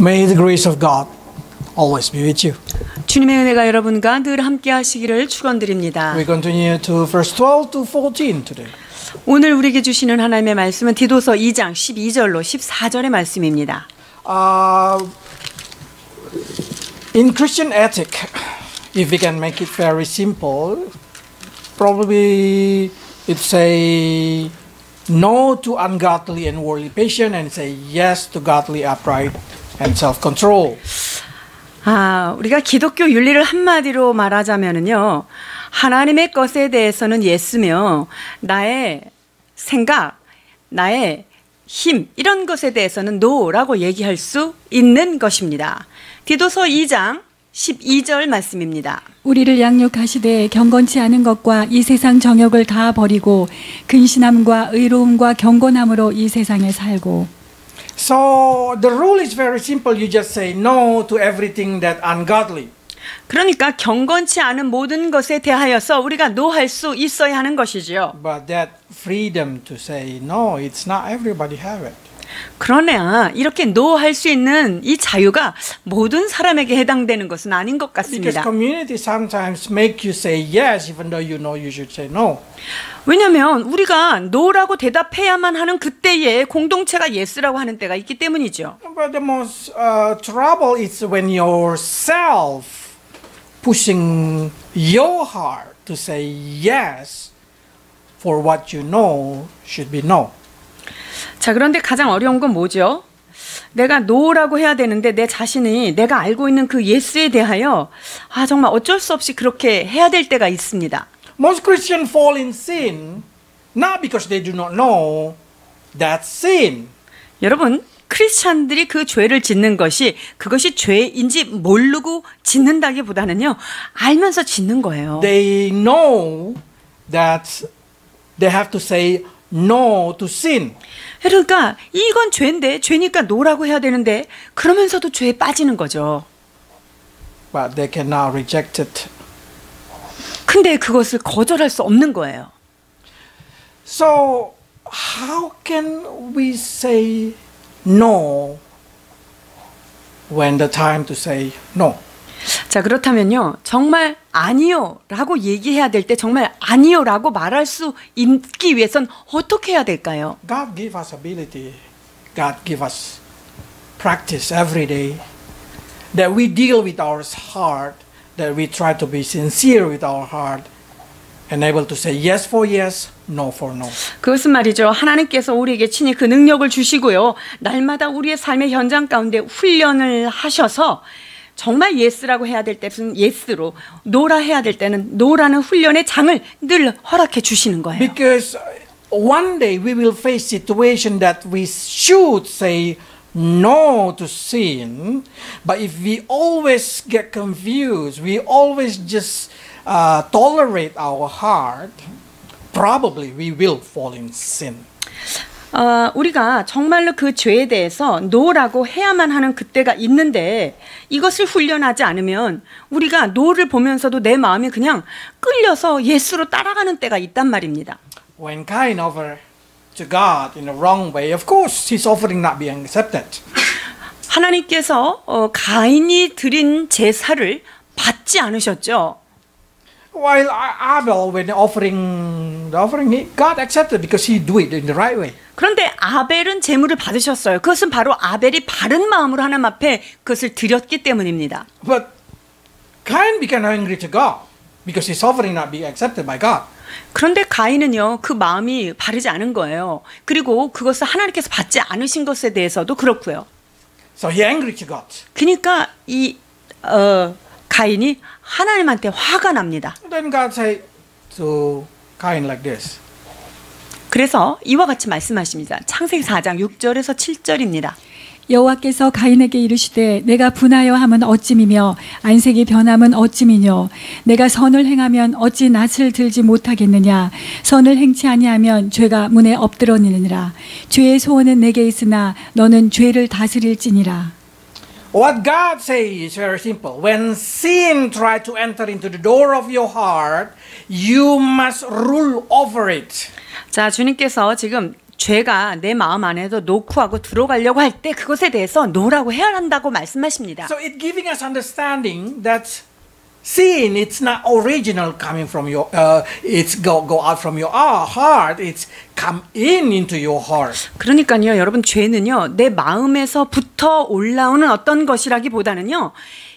May the grace of God always be with you. 주님의 은혜가 여러분과 늘 함께 하시기를 축원드립니다. We continue to verse 12 to 14 today. 오늘 우리에게 주시는 하나님의 말씀은 디도서 2장 12절로 14절의 말씀입니다. In Christian ethic, if we can make it very simple, probably it say no to ungodly and worldly passion and say yes to godly, upright and self-control. 우리가 기독교 윤리를 한마디로 말하자면은요, 하나님의 것에 대해서는 예스며 나의 생각, 나의 힘 이런 것에 대해서는 노라고 얘기할 수 있는 것입니다. 디도서 2장 12절 말씀입니다. 우리를 양육하시되 경건치 않은 것과 이 세상 정욕을 다 버리고 근신함과 의로움과 경건함으로 이 세상에 살고. So the rule is very simple. You just say no to everything that ungodly. 그러니까 경건치 않은 모든 것에 대하여서 우리가 노할 수 있어야 하는 것이지요. But that freedom to say no, it's not everybody have it. 그러나 이렇게 노할 수 있는 이 자유가 모든 사람에게 해당되는 것은 아닌 것 Because 같습니다. community sometimes make you say yes even though you know you should say no. 왜냐하면 우리가 노라고 대답해야만 하는 그때에 공동체가 예스라고 하는 때가 있기 때문이죠. But the most trouble is when yourself pushing your heart to say yes for what you know should be no. 자, 그런데 가장 어려운 건 뭐죠? 내가 노라고 해야 되는데 내 자신이 내가 알고 있는 그 예스에 대하여 정말 어쩔 수 없이 그렇게 해야 될 때가 있습니다. Most Christians fall in sin not because they do not know that's sin. 여러분, 크리스찬들이 그 죄를 짓는 것이 그것이 죄인지 모르고 짓는다기보다는요, 알면서 짓는 거예요. They know that they have to say no to sin. 그러니까 이건 죄인데 죄니까 노라고 해야 되는데 그러면서도 죄에 빠지는 거죠. But they cannot reject it. 근데 그것을 거절할 수 없는 거예요. So how can we say no when the time to say no? 자, 그렇다면요, 정말 아니요 라고 얘기해야 될 때 정말 아니요 라고 말할 수 있기 위해선 어떻게 해야 될까요? God give us ability. God give us practice every day that we deal with our heart, that we try to be sincere with our heart and able to say yes for yes, no for no. 그것은 말이죠, 하나님께서 우리에게 친히 그 능력을 주시고요, 날마다 우리의 삶의 현장 가운데 훈련을 하셔서 정말 예스라고 해야 될 때는 예스로, 노라 해야 될 때는 노라는 훈련의 장을 늘 허락해 주시는 거예요. Because one day we will face situation that we should say no to sin, but if we always get confused, we always just tolerate our heart, probably we will fall in sin. 우리가 정말로 그 죄에 대해서 노라고 해야만 하는 그때가 있는데 이것을 훈련하지 않으면 우리가 노를 보면서도 내 마음이 그냥 끌려서 예수로 따라가는 때가 있단 말입니다. When Cain offered to God in the wrong way, of course his offering not being accepted. 하나님께서 가인이 드린 제사를 받지 않으셨죠. While Abel, when the offering, God accepted because he do it in the right way. 그런데 아벨은 제물을 받으셨어요. 그것은 바로 아벨이 바른 마음으로 하나님 앞에 그것을 드렸기 때문입니다. But Cain became angry to God because his offering not be accepted by God. 그런데 가인은요, 그 마음이 바르지 않은 거예요. 그리고 그것을 하나님께서 받지 않으신 것에 대해서도 그렇고요. So he angry to God. 그러니까 이 가인이 하나님한테 화가 납니다. Then God say to Cain like this. 그래서 이와 같이 말씀하십니다. 창세기 4장 6절에서 7절입니다. 여호와께서 가인에게 이르시되 내가 분하여 함은 어찌미며 안색이 변함은 어찌미뇨 내가 선을 행하면 어찌 낯을 들지 못하겠느냐 선을 행치 아니하면 죄가 문에 엎드러니느니라 죄의 소원은 내게 있으나 너는 죄를 다스릴지니라. What God says is very simple. When sin tries to enter into the door of your heart, you must rule over it. 자, 주님께서 지금 죄가 내 마음 안에도 놓고 하고 들어가려고 할 때 그것에 대해서 노라고 해야 한다고 말씀하십니다. So it giving us understanding that sin, it's not original coming from your, it's go out from your heart, it's come into your heart. 그러니까요, 여러분, 죄는요, 내 마음에서부터 올라오는 어떤 것이라기보다는요,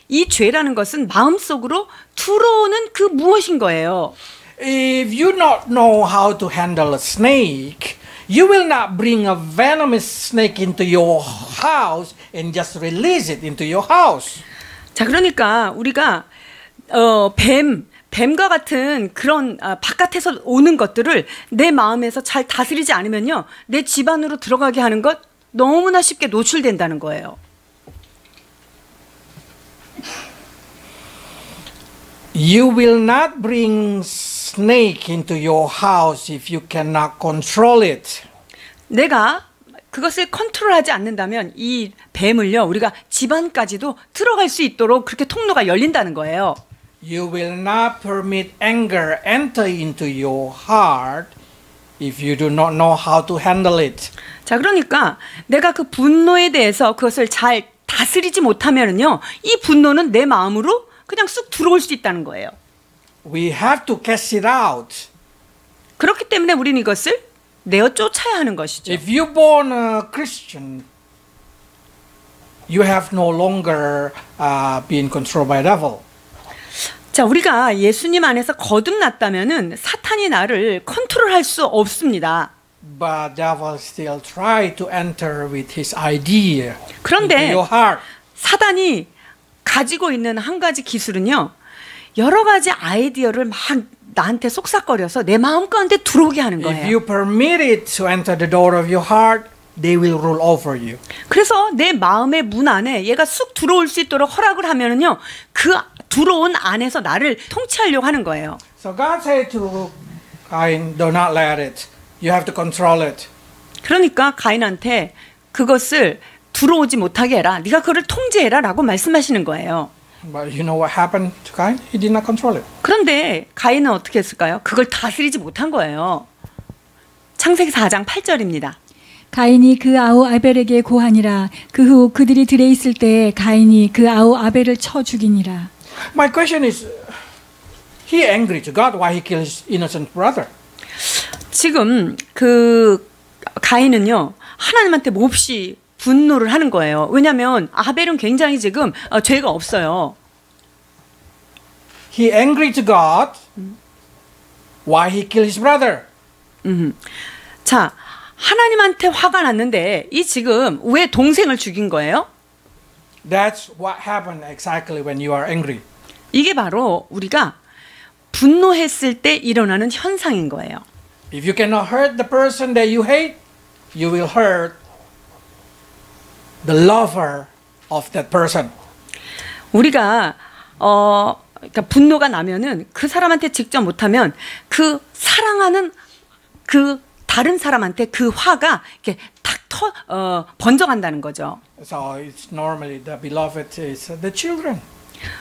이 죄라는 것은 마음속으로 들어오는 그 무엇인 거예요. If you not know how to handle a snake, you will not bring a venomous snake into your house and just release it into your house. 자, 그러니까 우리가 뱀과 같은 그런 바깥에서 오는 것들을 내 마음에서 잘 다스리지 않으면요, 내 집 안으로 들어가게 하는 것 너무나 쉽게 노출된다는 거예요. You will not bring snake into your house if you cannot control it. 내가 그것을 컨트롤하지 않는다면 이 뱀을요, 우리가 집안까지도 들어갈 수 있도록 그렇게 통로가 열린다는 거예요. You will not permit anger enter into your heart if you do not know how to handle it. 자, 그러니까 내가 그 분노에 대해서 그것을 잘 다스리지 못하면은요, 이 분노는 내 마음으로 그냥 쑥 들어올 수 있다는 거예요. We have to cast it out. 그렇기 때문에 우리는 이것을 내어 쫓아야 하는 것이죠. If you born a Christian, you have no longer been controlled by devil. 자, 우리가 예수님 안에서 거듭났다면은 사탄이 나를 컨트롤할 수 없습니다. But devil still try to enter with his idea 그런데 into your heart. 사단이 가지고 있는 한 가지 기술은요, 여러 가지 아이디어를 막 나한테 속삭거려서 내 마음 가운데 들어오게 하는 If 거예요. you permit it to enter the door of your heart, they will rule over you. 그래서 내 마음의 문 안에 얘가 쑥 들어올 수 있도록 허락을 하면은요, 그 들어온 안에서 나를 통치하려고 하는 거예요. So God said to Cain, do not let it. You have to control it. 그러니까 가인한테 그것을 들어오지 못하게 해라. 네가 그를 통제해라 라고 말씀하시는 거예요. But you know what happened to Cain? He did not control it. 그런데 가인은 어떻게 했을까요? 그걸 다스리지 못한 거예요. 창세기 4장 8절입니다. 가인이 그 아우 아벨에게 고하니라. 그 후 그들이 들에 있을 때 가인이 그 아우 아벨을 쳐 죽이니라. My question is, he angry to God why he killed his innocent brother? 지금 그 가인은요, 하나님한테 몹시 분노를 하는 거예요. 왜냐하면 아벨은 굉장히 지금 죄가 없어요. He angry to God why he killed his brother? 자, 하나님한테 화가 났는데 이 지금 왜 동생을 죽인 거예요? That's what happened exactly when you are angry. 이게 바로 우리가 분노했을 때 일어나는 현상인 거예요. If you cannot hurt the person that you hate, you will hurt the lover of that person. 우리가 그러니까 분노가 나면은 그 사람한테 직접 못하면 그 사랑하는 그 다른 사람한테 그 화가 이렇게 탁 번져간다는 거죠. So it's normally the beloved is the children.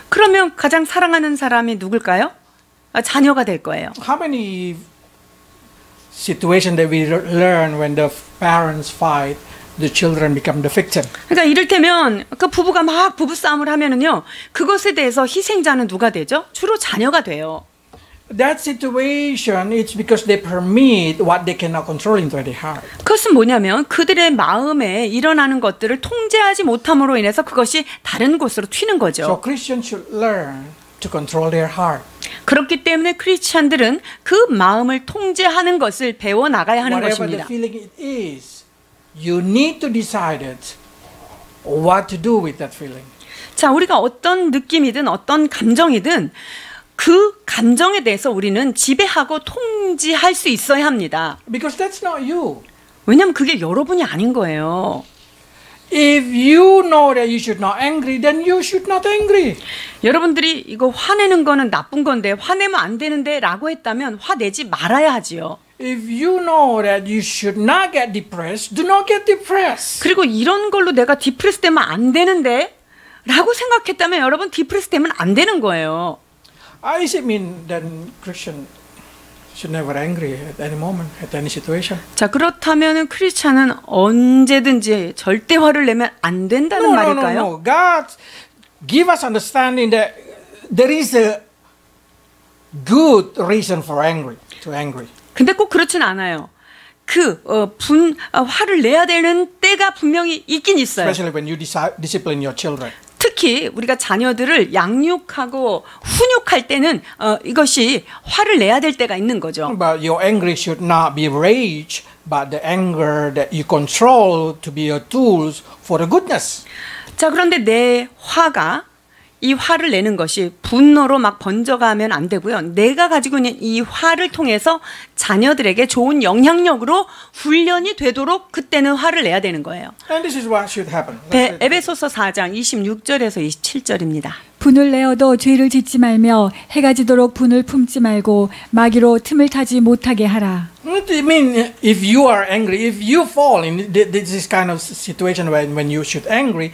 그러면 가장 사랑하는 사람이 누굴까요? 자녀가 될 거예요. How many situations that we learn when the parents fight, the children become the victim? 그러니까 이를테면 그 부부가 막 부부 싸움을 하면은요, 그것에 대해서 희생자는 누가 되죠? 주로 자녀가 돼요. That situation, it's because they permit what they cannot control into their heart. 그것은 뭐냐면 그들의 마음에 일어나는 것들을 통제하지 못함으로 인해서 그것이 다른 곳으로 튀는 거죠. So Christians should learn to control their heart. 그렇기 때문에 크리스찬들은 그 마음을 통제하는 것을 배워 나가야 하는 Whatever the 것입니다. feeling it is, you need to decide it, what to do with that feeling. 자, 우리가 어떤 느낌이든 어떤 감정이든 그 감정에 대해서 우리는 지배하고 통제할 수 있어야 합니다. Because that's not you. 왜냐하면 그게 여러분이 아닌 거예요. If you know that you should not angry, then you should not angry. 여러분들이 이거 화내는 거는 나쁜 건데 화내면 안 되는데 라고 했다면 화내지 말아야 하지요. If you know that you should not get depressed, do not get depressed. 그리고 이런 걸로 내가 디프레스 되면 안 되는데 라고 생각했다면 여러분 디프레스 되면 안 되는 거예요. Is it mean that Christian should never angry at any moment, at any situation. 자, 그렇다면은 크리스찬은 언제든지 절대 화를 내면 안 된다는 No, no, no, 말일까요? no. God give us understanding that there is a good reason for to angry. 근데 꼭 그렇진 않아요. 화를 내야 되는 때가 분명히 있긴 있어요. Especially when you discipline your children. 특히 우리가 자녀들을 양육하고 훈육할 때는 이것이 화를 내야 될 때가 있는 거죠. But your anger should not be rage, but the anger that you control to be your tools for the goodness. 자, 그런데 내 화가 이 화를 내는 것이 분노로 막 번져가면 안 되고요. 내가 가지고 있는 이 화를 통해서 자녀들에게 좋은 영향력으로 훈련이 되도록 그때는 화를 내야 되는 거예요. And this is what should happen. Let's read it. 에베소서 4장 26절에서 27절입니다. 분을 내어도 죄를 짓지 말며 해가 지도록 분을 품지 말고 마귀로 틈을 타지 못하게 하라. I mean, if you are angry, if you fall in this kind of situation when you should angry,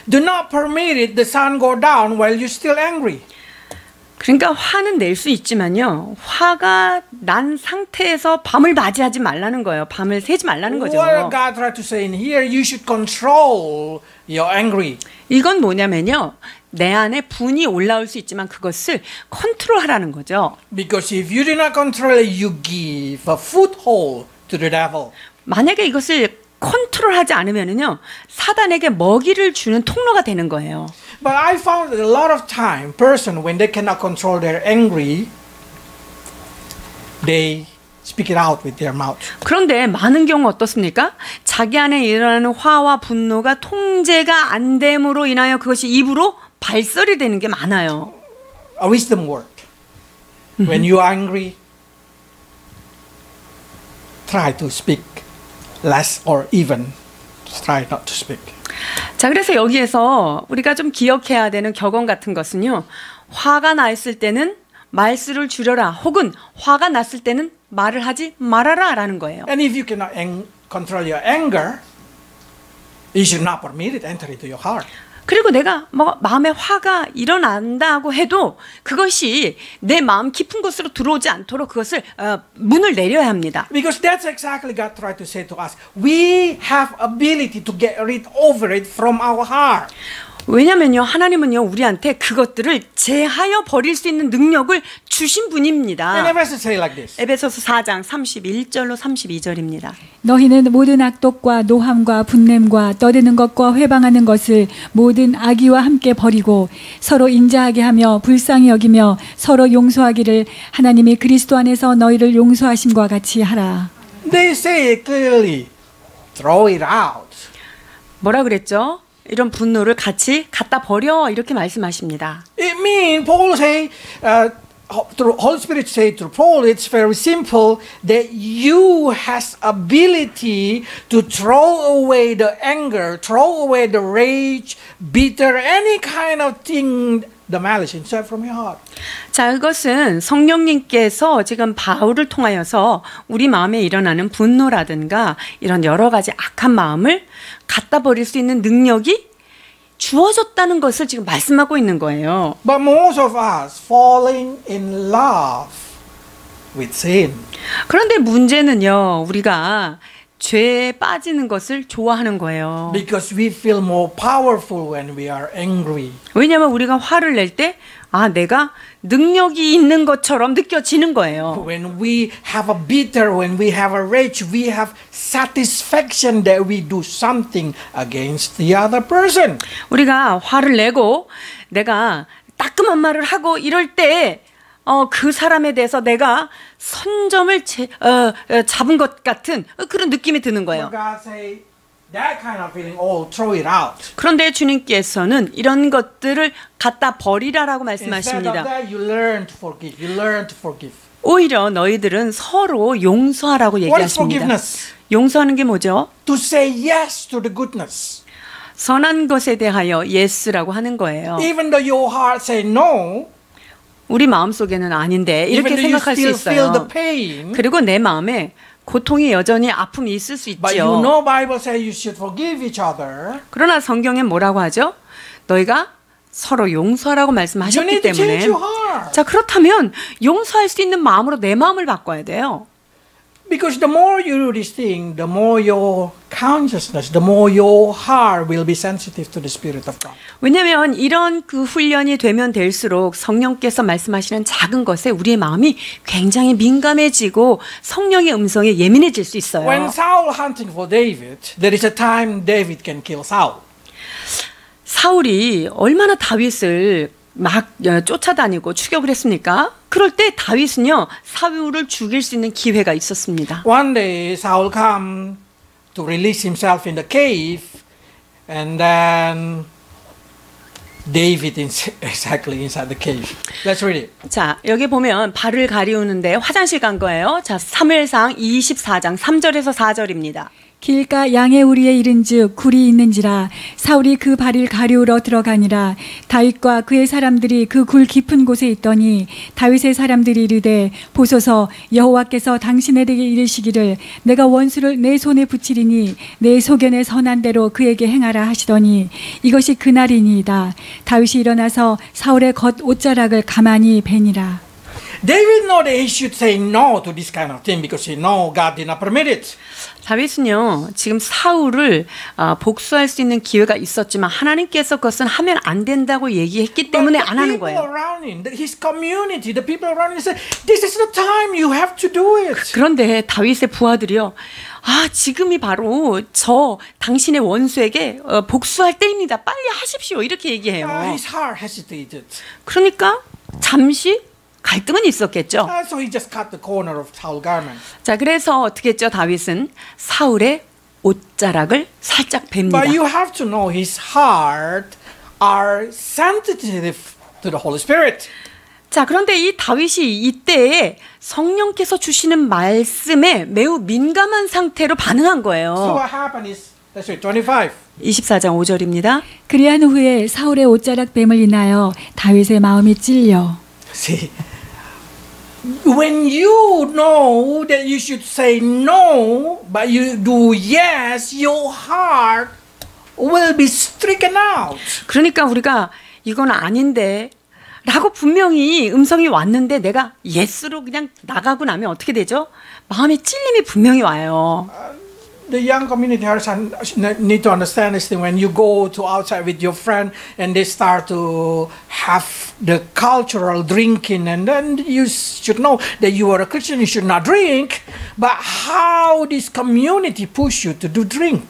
do not permit it the sun go down while you're still angry. 그러니까 화는 낼 수 있지만요. 화가 난 상태에서 밤을 맞이하지 말라는 거예요. 밤을 새지 말라는 거죠. What God tried to say in here, you should control your angry. 이건 뭐냐면요. 내 안에 분이 올라올 수 있지만 그것을 컨트롤하라는 거죠. Because if you do not control it, you give a foothold to the devil. 만약에 이것을 컨트롤하지 않으면은요. 사단에게 먹이를 주는 통로가 되는 거예요. But I found that a lot of time, person when they cannot control their angry, they speak it out with their mouth. 그런데 많은 경우 어떻습니까? 자기 안에 일어나는 화와 분노가 통제가 안 됨으로 인하여 그것이 입으로 발설이 되는 게 많아요. A wisdom word. When you are angry, try to speak less or even try not to speak. 자, 그래서 여기에서 우리가 좀 기억해야 되는 격언 같은 것은요. 화가 났을 때는 말수를 줄여라. 혹은 화가 났을 때는 말을 하지 말아라 라는 거예요. And if you cannot control your anger, you should not permit it enter into your heart. 그리고 내가 마음에 화가 일어난다고 해도 그것이 내 마음 깊은 곳으로 들어오지 않도록 그것을 문을 내려야 합니다. Because that's exactly God tried to say to us. We have ability to get rid over it from our heart. 왜냐면요, 하나님은요, 우리한테 그것들을 제하여 버릴 수 있는 능력을 주신 분입니다. And Ephesians say like this. 에베소서 4장 31절로 32절입니다. 너희는 모든 악독과 노함과 분냄과 떠드는 것과 회방하는 것을 모든 악의와 함께 버리고 서로 인자하게 하며 불쌍히 여기며 서로 용서하기를 하나님이 그리스도 안에서 너희를 용서하심과 같이 하라. They say clearly, throw it out. 뭐라 그랬죠? 이런 분노를 같이 갖다 버려 이렇게 말씀하십니다. It means Paul say, through Holy Spirit say to Paul, it's very simple that you has ability to throw away the anger, throw away the rage, bitter, any kind of thing, the malice inside from your heart. 자, 그것은 성령님께서 지금 바울을 통하여서 우리 마음에 일어나는 분노라든가 이런 여러 가지 악한 마음을 갖다 버릴 수 있는 능력이 주어졌다는 것을 지금 말씀하고 있는 거예요. But most of us falling in love with sin. 그런데 문제는요, 우리가 죄에 빠지는 것을 좋아하는 거예요. Because we feel more powerful when we are angry. 왜냐하면 우리가 화를 낼 때 내가 능력이 있는 것처럼 느껴지는 거예요. When we have a bitter, when we have a rage, we have satisfaction that we do something against the other person. 우리가 화를 내고 내가 따끔한 말을 하고 이럴 때 그 사람에 대해서 내가 선점을 잡은 것 같은 그런 느낌이 드는 거예요. God say, that kind of feeling, oh, throw it out. 그런데 주님께서는 이런 것들을 갖다 버리라라고 Instead of 말씀하십니다. that, you learn to forgive. You learn to forgive. 오히려 너희들은 서로 용서하라고 What is 얘기하십니다. forgiveness? 용서하는 게 뭐죠? To say yes to the goodness. 선한 것에 대하여 예스라고 하는 거예요. Even though your heart say no, 우리 마음속에는 아닌데 이렇게 even though you 생각할 수 still feel the 있어요. pain, 그리고 내 마음에 고통이 여전히 아픔이 있을 수 but you 있지요. know Bible say you should forgive each other. 그러나 성경엔 뭐라고 하죠? 너희가 서로 용서하라고 You 말씀하셨기 need to change 때문에 your heart. 자 그렇다면 용서할 수 있는 마음으로 내 마음을 바꿔야 돼요. Because the more you do this thing, the more your consciousness, the more your heart will be sensitive to the Spirit of God. 왜냐하면 이런 그 훈련이 되면 될수록 성령께서 말씀하시는 작은 것에 우리의 마음이 굉장히 민감해지고 성령의 음성에 예민해질 수 있어요. When Saul hunting for David, there is a time David can kill Saul. 사울이 얼마나 다윗을 막 쫓아다니고 추격을 했습니까? 그럴 때 다윗은요 사울을 죽일 수 있는 기회가 있었습니다. One day Saul come to release himself in the cave, and then David is exactly inside the cave. Let's read it. 자 여기 보면 발을 가리우는데 화장실 간 거예요. 자 사무엘상 24장 3절에서 4절입니다. 길가 양의 우리에 이른즉 굴이 있는지라 사울이 그 발을 가리우러 들어가니라 다윗과 그의 사람들이 그 굴 깊은 곳에 있더니 다윗의 사람들이 이르되 보소서 여호와께서 당신에게 이르시기를 내가 원수를 내 손에 붙이리니 내 소견에 선한 대로 그에게 행하라 하시더니 이것이 그날이니이다. 다윗이 일어나서 사울의 겉 옷자락을 가만히 베니라. David know that he should say no to this kind of thing because he know God did not permit it. 다윗은요 지금 사울을 복수할 수 있는 기회가 있었지만 하나님께서 그것은 하면 안 된다고 얘기했기 때문에 안 하는 거예요. Around him, his community, the people around him said, "This is the time you have to do it." 그런데 다윗의 부하들이요. 지금이 바로 저 당신의 원수에게 복수할 때입니다. 빨리 하십시오. 이렇게 얘기해요. His heart hesitated. 그러니까 잠시 갈등은 있었겠죠. So he just cut the corner of Saul's garment. 자, 그래서 어떻게 했죠? 다윗은 사울의 옷자락을 살짝 뱁니다. But you have to know his heart are sensitive to the Holy Spirit. 자, 그런데 이 다윗이 이때에 성령께서 주시는 말씀에 매우 민감한 상태로 반응한 So 거예요. what happened is, let's read 25. 24장 5절입니다. 그리한 후에 사울의 옷자락 뱀을 인하여 다윗의 마음이 찔려. See, when you know that you should say no, but you do yes, your heart will be stricken out. 그러니까 우리가 이건 아닌데 라고 분명히 음성이 왔는데 내가 예스로 그냥 나가고 나면 어떻게 되죠? 마음의 찔림이 분명히 와요. The young community need to understand this thing. When you go to outside with your friend and they start to have the cultural drinking, and then you should know that you are a Christian, you should not drink. But how this community push you to do drink?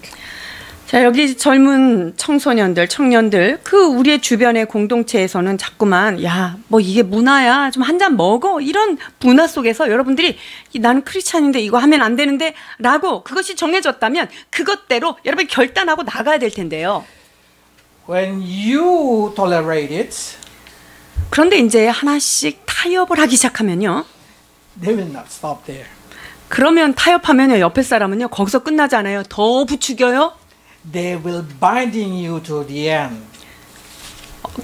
자, 여기 젊은 청소년들, 청년들, 그 우리의 주변의 공동체에서는 자꾸만, 야, 뭐 이게 문화야, 좀 한 잔 먹어. 이런 문화 속에서 여러분들이 나는 크리스찬인데 이거 하면 안 되는데 라고 그것이 정해졌다면 그것대로 여러분이 결단하고 나가야 될 텐데요. When you tolerate it, 그런데 이제 하나씩 타협을 하기 시작하면요. they will not stop there. 그러면 타협하면요. 옆에 사람은요. 거기서 끝나지 않아요. 더 부추겨요. They will binding you to the end.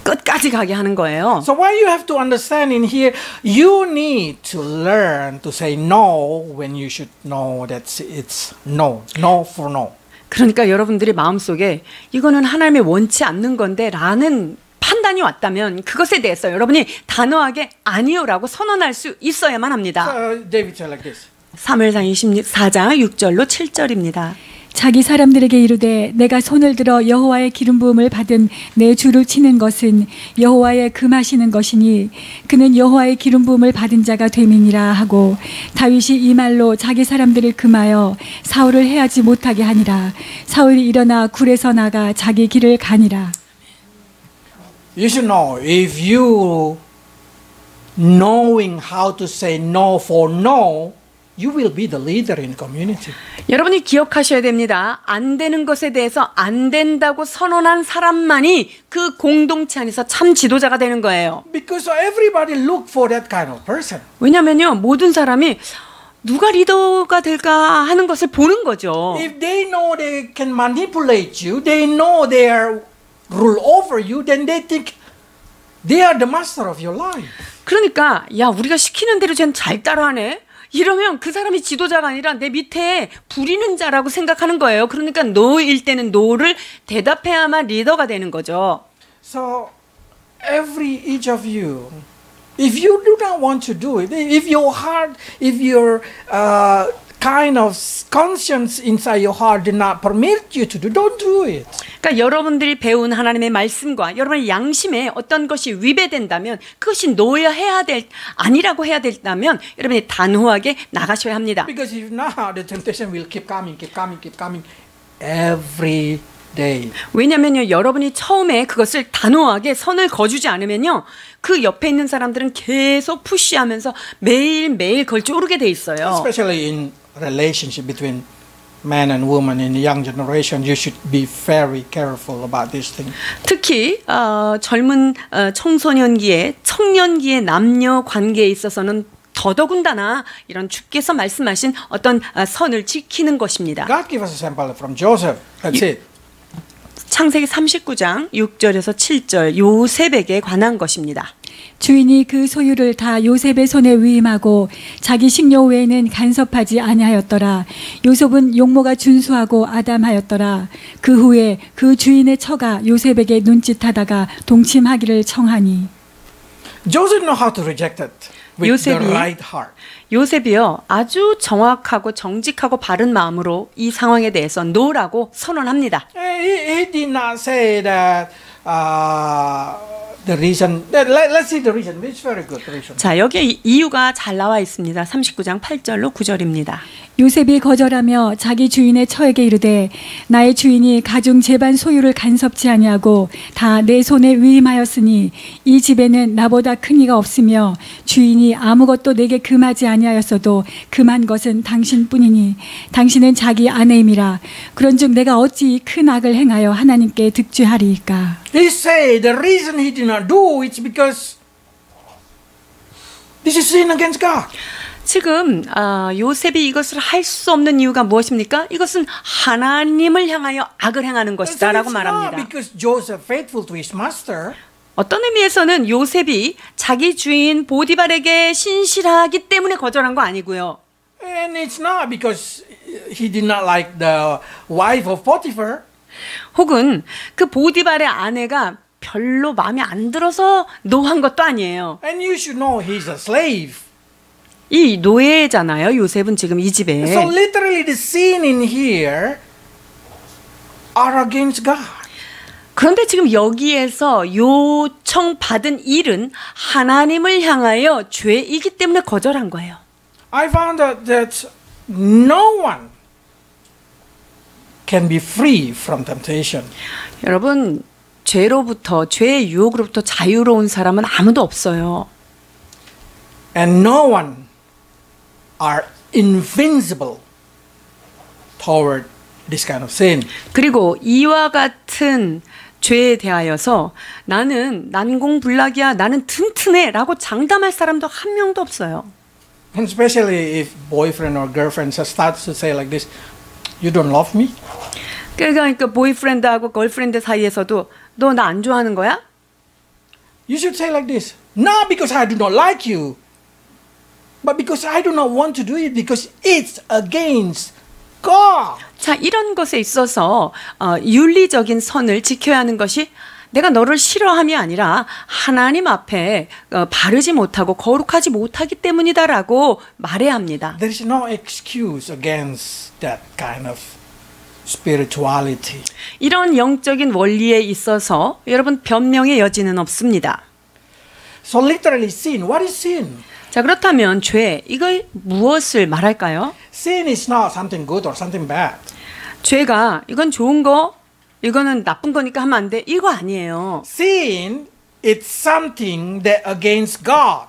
끝까지 가게 하는 거예요. So what you have to understand in here, you need to learn to say no when you should know that it's no, no for no. 그러니까 여러분들이 마음속에 이거는 하나님의 원치 않는 건데 라는 판단이 왔다면 그것에 대해서 여러분이 단호하게 아니요라고 선언할 수 있어야만 합니다. So David said like this. 사무엘상 24장 6절로 7절입니다. 자기 사람들에게 이르되 내가 손을 들어 여호와의 기름 부음을 받은 내 주를 치는 것은 여호와의 금하시는 것이니 그는 여호와의 기름 부음을 받은 자가 됨이니라 하고 다윗이 이 말로 자기 사람들을 금하여 사울을 해하지 못하게 하니라. 사울이 일어나 굴에서 나가 자기 길을 가니라. You should know if you knowing how to say no for no, you will be the leader in the community. 여러분이 기억하셔야 됩니다. 안 되는 것에 대해서 안 된다고 선언한 사람만이 그 공동체 안에서 참 지도자가 되는 거예요. Because everybody look for that kind of person. 왜냐면요. 모든 사람이 누가 리더가 될까 하는 것을 보는 거죠. If they know they can manipulate you, they know they are rule over you, then they think they are the master of your life. 그러니까 야 우리가 시키는 대로 쟤는 잘 따라하네. 이러면 그 사람이 지도자가 아니라 내 밑에 부리는 자라고 생각하는 거예요. 그러니까 노일 때는 노를 대답해야만 리더가 되는 거죠. So each of you, if you do not want to do it, if your heart, if your kind of conscience inside your heart did not permit you to do, don't do it. 그러니까 여러분들이 배운 하나님의 말씀과 여러분의 양심에 어떤 것이 위배된다면 그것이 놓여야 해야 될 아니라고 해야 된다면 여러분이 단호하게 나가셔야 합니다. Because if not, the temptation will keep coming every day. 왜냐면요, 여러분이 처음에 그것을 단호하게 선을 거주지 않으면요, 그 옆에 있는 사람들은 계속 푸시하면서 매일매일 그걸 쪼르게 돼 있어요. Especially in relationship between man and woman in the young generation, you should be very careful about this thing. 특히 젊은 청소년기에 청년기의 남녀 관계에 있어서는 더더군다나 이런 주께서 말씀하신 어떤 선을 지키는 것입니다. God give us a sample from Joseph. That's it. 창세기 39장 6절에서 7절 요셉에게 관한 것입니다. 주인이 그 소유를 다 요셉의 손에 위임하고 자기 식료 외에는 간섭하지 아니하였더라. 요셉은 용모가 준수하고 아담하였더라. 그 후에 그 주인의 처가 요셉에게 눈짓하다가 동침하기를 청하니. Joseph know how to reject it with the right heart. 요셉이요, 아주 정확하고 정직하고 바른 마음으로 이 상황에 대해서 no라고 선언합니다. He did not say that the reason. Let's see the reason. It's very good reason. 자, 여기에 이유가 잘 나와 있습니다. 39장 8절로 9절입니다. 요셉이 거절하며 자기 주인의 처에게 이르되 나의 주인이 가중 제반 소유를 간섭지 아니하고 다 내 손에 위임하였으니 이 집에는 나보다 큰 이가 없으며 주인이 아무것도 내게 금하지 아니하였어도 금한 것은 당신뿐이니 당신은 자기 아내임이라. 그런즉 내가 어찌 큰 악을 행하여 하나님께 득죄하리이까. He say the reason he did not do it's because this is sin against God. 지금 요셉이 이것을 할 수 없는 이유가 무엇입니까? 이것은 하나님을 향하여 악을 행하는 것이다라고 말합니다. Because Joseph faithful to his master. 어떤 의미에서는 요셉이 자기 주인 보디발에게 신실하기 때문에 거절한 거 아니고요. And it's not because he did not like the wife of Potiphar. 혹은 그 보디발의 아내가 별로 마음에 안 들어서 노한 것도 아니에요. And you should know he's a slave. 이 노예잖아요. 요셉은 지금 이 집에. So literally the sin in here are against God. 그런데 지금 여기에서 요청받은 일은 하나님을 향하여 죄이기 때문에 거절한 거예요. I found out that no one can be free from temptation. 여러분, 죄로부터, 죄의 유혹으로부터 자유로운 사람은 아무도 없어요. And no one are invincible toward this kind of sin. 그리고 이와 같은 죄에 대하여서 나는 난공불락이야, 나는 튼튼해 라고 장담할 사람도 한 명도 없어요. And especially if boyfriend or girlfriend starts to say like this, you don't love me? 그러니까 보이프렌드하고 걸프렌드 사이에서도 너 나 안 좋아하는 거야? You should say like this, not because I do not like you, but because I do not want to do it because it's against God. 자, 이런 것에 있어서 윤리적인 선을 지켜야 하는 것이 내가 너를 싫어함이 아니라 하나님 앞에 바르지 못하고 거룩하지 못하기 때문이다라고 말해야 합니다. There is no excuse against that kind of spirituality. 이런 영적인 원리에 있어서 여러분 변명의 여지는 없습니다. So literally sin, what is sin? 자, 그렇다면 죄, 이걸 무엇을 말할까요? Sin is not something good or something bad. 죄가 이건 좋은 거, 이거는 나쁜 거니까 하면 안 돼. 이거 아니에요. Sin is something that against God.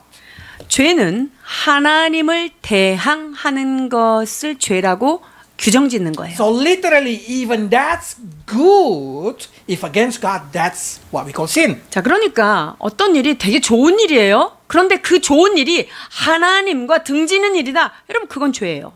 죄는 하나님을 대항하는 것을 죄라고 규정짓는 거예요. So literally even that's good if against God, that's what we call sin. 자, 그러니까 어떤 일이 되게 좋은 일이에요. 그런데 그 좋은 일이 하나님과 등지는 일이다. 여러분, 그건 죄예요.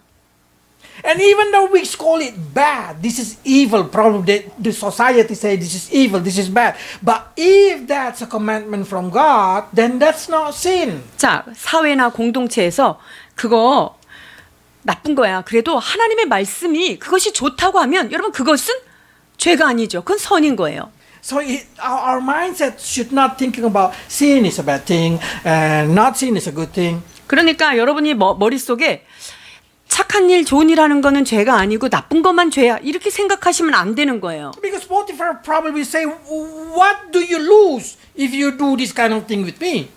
And even though we call it bad, this is evil, probably the society say this is evil, this is bad. But if that's a commandment from God, then that's not sin. 자, 사회나 공동체에서 그거 나쁜 거야. 그래도 하나님의 말씀이 그것이 좋다고 하면 여러분 그것은 죄가 아니죠. 그건 선인 거예요. So our mindset should not thinking about sin is a bad thing and not sin is a good thing. 그러니까 여러분이 머릿속에 착한 일, 좋은 일 하는 거는 죄가 아니고 나쁜 것만 죄야. 이렇게 생각하시면 안 되는 거예요. Because Potiphar probably say, what do you lose if you do this kind of thing with me?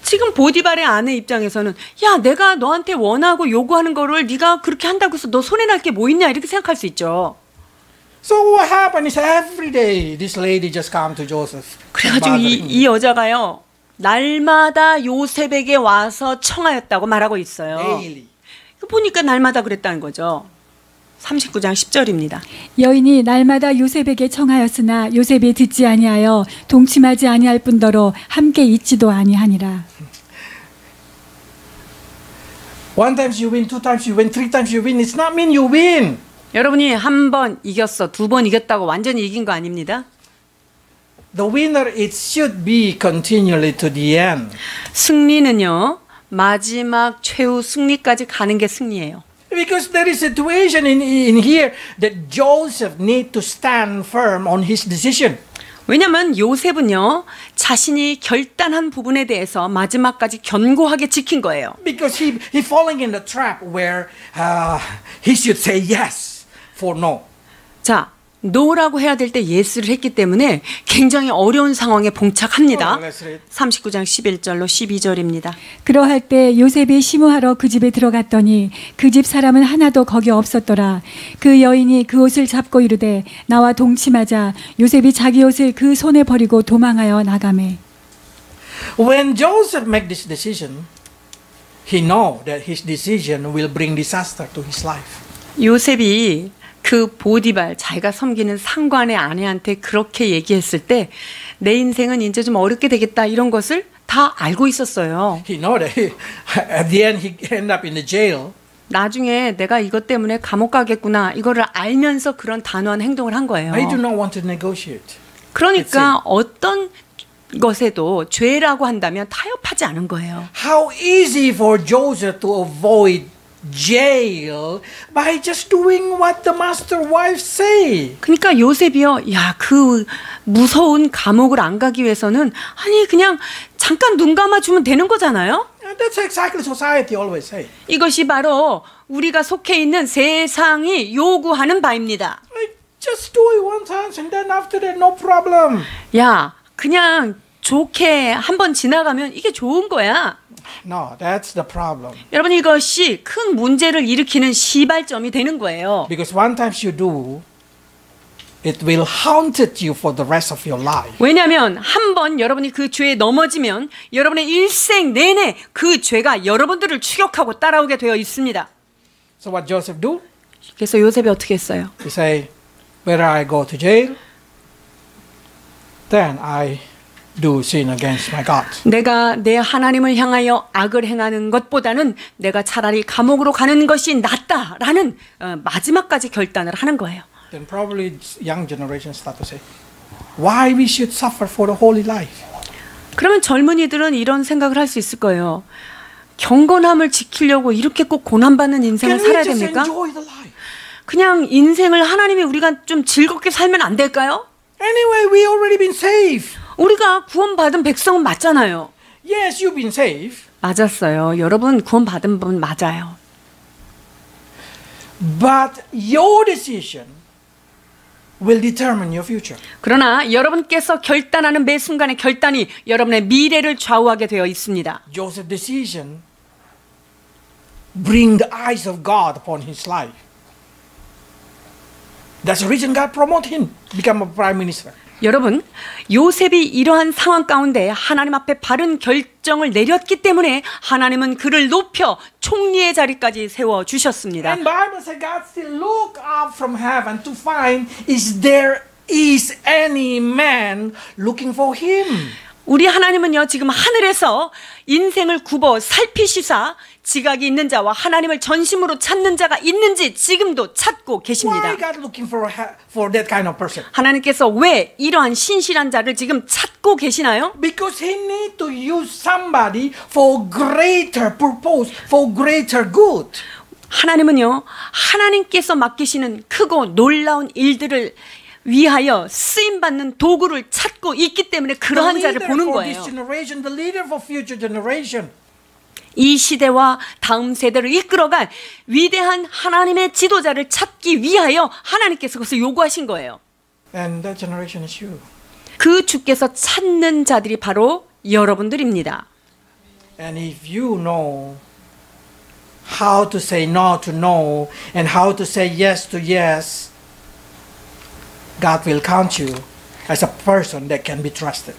지금 보디발의 아내 입장에서는 야, 내가 너한테 원하고 요구하는 거를 네가 그렇게 한다고 해서 너 손해날 게 뭐 있냐 이렇게 생각할 수 있죠. So what happened is every day this lady just come to Joseph. 그래가지고 이 여자가요. 날마다 요셉에게 와서 청하였다고 말하고 있어요. Daily. 보니까 날마다 그랬다는 거죠. 39장 10절입니다. 여인이 날마다 요셉에게 청하였으나 요셉이 듣지 아니하여 동침하지 아니할 뿐더러 함께 있지도 아니하니라. One time you win, two times you win, three times you win. It's not mean you win. 여러분이 한 번 이겼어, 두 번 이겼다고 완전히 이긴 거 아닙니다. The winner it should be continually to the end. 승리는요. 마지막 최후 승리까지 가는 게 승리예요. Because there is a situation in here that Joseph need to stand firm on his decision. 왜냐하면 요셉은요. 자신이 결단한 부분에 대해서 마지막까지 견고하게 지킨 거예요. Because he falling in the trap where he should say yes for no. 자, no라고 해야 될 때 yes를 했기 때문에 굉장히 어려운 상황에 봉착합니다. 39장 11절로 12절입니다. 그러할 때 요셉이 시무하러 그 집에 들어갔더니 그 집 사람은 하나도 거기 없었더라. 그 여인이 그 옷을 잡고 이르되 나와 동침하자. 요셉이 자기 옷을 그 손에 버리고 도망하여 나가매. When Joseph make this decision, he know that his decision will bring disaster to his life. 요셉이 그 보디발 자기가 섬기는 상관의 아내한테 그렇게 얘기했을 때 내 인생은 이제 좀 어렵게 되겠다 이런 것을 다 알고 있었어요. He know that at the end he end up in the jail. 나중에 내가 이것 때문에 감옥 가겠구나 이거를 알면서 그런 단호한 행동을 한 거예요. I do not want to negotiate. 그러니까 어떤 것에도 죄라고 한다면 타협하지 않은 거예요. How easy for Joseph to avoid jail by just doing what the master wife say. 그러니까 요셉이요. 야, 그 무서운 감옥을 안 가기 위해서는 아니 그냥 잠깐 눈 감아주면 되는 거잖아요. That's exactly society always say. 이것이 바로 우리가 속해 있는 세상이 요구하는 바입니다. Just do it one time and then after that no problem. 야, 그냥 좋게 한번 지나가면 이게 좋은 거야. No, that's the problem. 여러분 이것이 큰 문제를 일으키는 시발점이 되는 거예요. Because one time you do, it will haunt you for the rest of your life. 왜냐하면 한번 여러분이 그 죄에 넘어지면 여러분의 일생 내내 그 죄가 여러분들을 추격하고 따라오게 되어 있습니다. So what Joseph do? 그래서 요셉이 어떻게 했어요? He say, whether I go to jail, then I do sin against my God. 내가 내 하나님을 향하여 악을 행하는 것보다는 내가 차라리 감옥으로 가는 것이 낫다라는 마지막까지 결단을 하는 거예요. Then probably young generation start to say, why we should suffer for the holy life? 그러면 젊은이들은 이런 생각을 할 수 있을 거예요. 경건함을 지키려고 이렇게 꼭 고난받는 인생을 Can we 살아야 just 됩니까? enjoy the life? 그냥 인생을 하나님이 우리가 좀 즐겁게 살면 안 될까요? Anyway, we already been saved. 우리가 구원받은 백성은 맞잖아요. Yes, you've been saved. 맞았어요. 여러분 구원받은 분 맞아요. But your decision will determine your future. 그러나 여러분께서 결단하는 매 순간의 결단이 여러분의 미래를 좌우하게 되어 있습니다. Joseph's decision bring the eyes of God upon his life. That's the reason God promoted him to become a prime minister. 여러분, 요셉이 이러한 상황 가운데 하나님 앞에 바른 결정을 내렸기 때문에 하나님은 그를 높여 총리의 자리까지 세워 주셨습니다. And Bible says God still look up from heaven to find is there is any man looking for him. 우리 하나님은요 지금 하늘에서 인생을 굽어 살피시사 지각이 있는 자와 하나님을 전심으로 찾는 자가 있는지 지금도 찾고 계십니다. Why God looking for that kind of person? 하나님께서 왜 이러한 신실한 자를 지금 찾고 계시나요? Because He need to use somebody for greater purpose, for greater good. 하나님은요 하나님께서 맡기시는 크고 놀라운 일들을 위하여 쓰임 받는 도구를 찾고 있기 때문에 그러한 자를 보는 for this 거예요. generation, the leader for future generation. 이 시대와 다음 세대를 이끌어갈 위대한 하나님의 지도자를 찾기 위하여 하나님께서 그것을 요구하신 거예요. And that generation is you. 그 주께서 찾는 자들이 바로 여러분들입니다. And if you know how to say no to no and how to say yes to yes, God will count you as a person that can be trusted.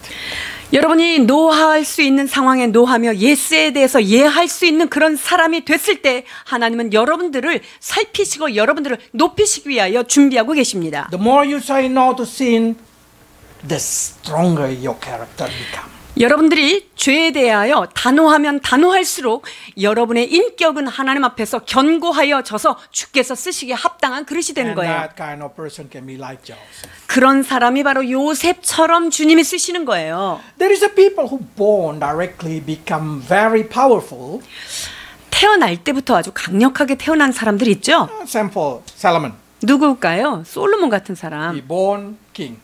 여러분이 노할 수 있는 상황에 노하며 예스에 대해서 예할 수 있는 그런 사람이 됐을 때 하나님은 여러분들을 살피시고 여러분들을 높이시기 위하여 준비하고 계십니다. The more you say no to sin, the stronger your character becomes. 여러분들이 죄에 대하여 단호하면 단호할수록 여러분의 인격은 하나님 앞에서 견고하여 져서 주께서 쓰시기에 합당한 그릇이 되는 And 거예요. that kind of person can be like Joseph. 그런 사람이 바로 요셉처럼 주님이 쓰시는 거예요. There is a people who born directly become very powerful. 태어날 때부터 아주 강력하게 태어난 사람들 있죠? Example, Solomon. 누구일까요? 솔로몬 같은 사람. He born king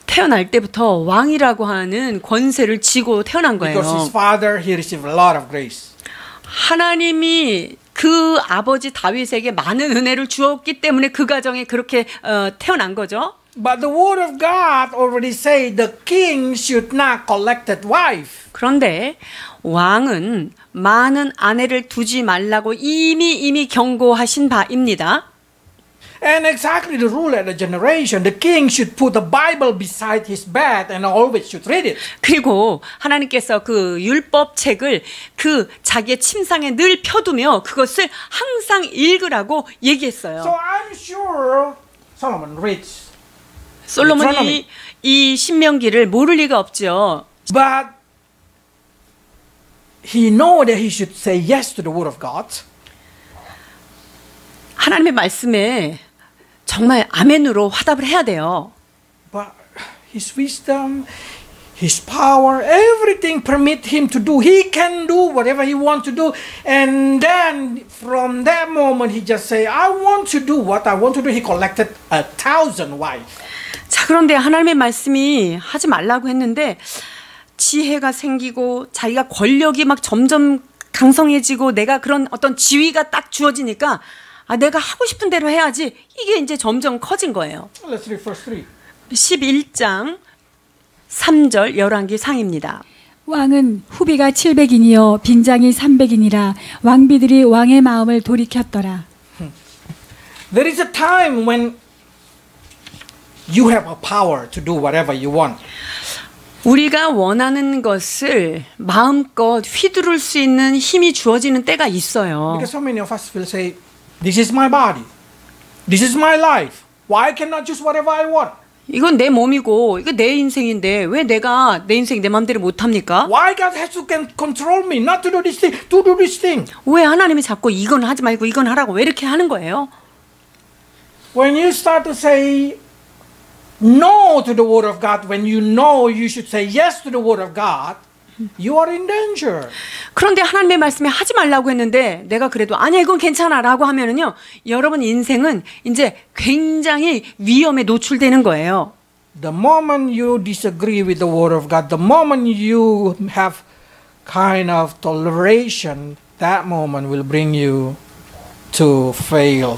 태어날 때부터 왕이라고 하는 권세를 쥐고 태어난 거예요. because his father he received a lot of grace. 하나님이 그 아버지 다윗에게 많은 은혜를 주었기 때문에 그 가정에 그렇게 태어난 거죠. But the word of God already say the king should not collect wife. 그런데 왕은 많은 아내를 두지 말라고 이미 경고하신 바입니다. And exactly the rule of the generation, the king should put the Bible beside his bed and always should read it. 그리고 하나님께서 그 율법 책을 그 자기의 침상에 늘 펴두며 그것을 항상 읽으라고 얘기했어요. So I'm sure Solomon reads. 솔로몬이 이 신명기를 모를 리가 없죠. But he know that he should say yes to the word of God. 하나님의 말씀에 정말 아멘으로 화답을 해야 돼요. But his wisdom, his power, everything permit him to do. He can do whatever he wants to do. And then from that moment, he just say, I want to do what I want to do. He collected 1,000 wives. 자, 그런데 하나님의 말씀이 하지 말라고 했는데 지혜가 생기고 자기가 권력이 막 점점 강성해지고 내가 그런 어떤 지위가 딱 주어지니까 내가 하고 싶은 대로 해야지. 이게 이제 점점 커진 거예요. Let's read verse 3. 11장 3절 열왕기 상입니다. 왕은 후비가 700인이요 빈장이 300인이라 왕비들이 왕의 마음을 돌이켰더라. There is a time when you have a power to do whatever you want. 우리가 원하는 것을 마음껏 휘두를 수 있는 힘이 주어지는 때가 있어요. Because so many of us will say, this is my body. This is my life. Why cannot choose whatever I want? 이건 내 몸이고 이거 내 인생인데 왜 내가 내 인생 내 마음대로 못합니까? Why God has to control me not to do this thing, to do this thing? 왜 하나님이 자꾸 이건 하지 말고 이건 하라고 왜 이렇게 하는 거예요? When you start to say no to the word of God, when you know you should say yes to the word of God, you are in danger. 그런데 하나님의 말씀에 하지 말라고 했는데 내가 그래도 아니야 이건 괜찮아 라고 하면은요 여러분 인생은 이제 굉장히 위험에 노출되는 거예요. The moment you disagree with the word of God, the moment you have kind of toleration, that moment will bring you to fail.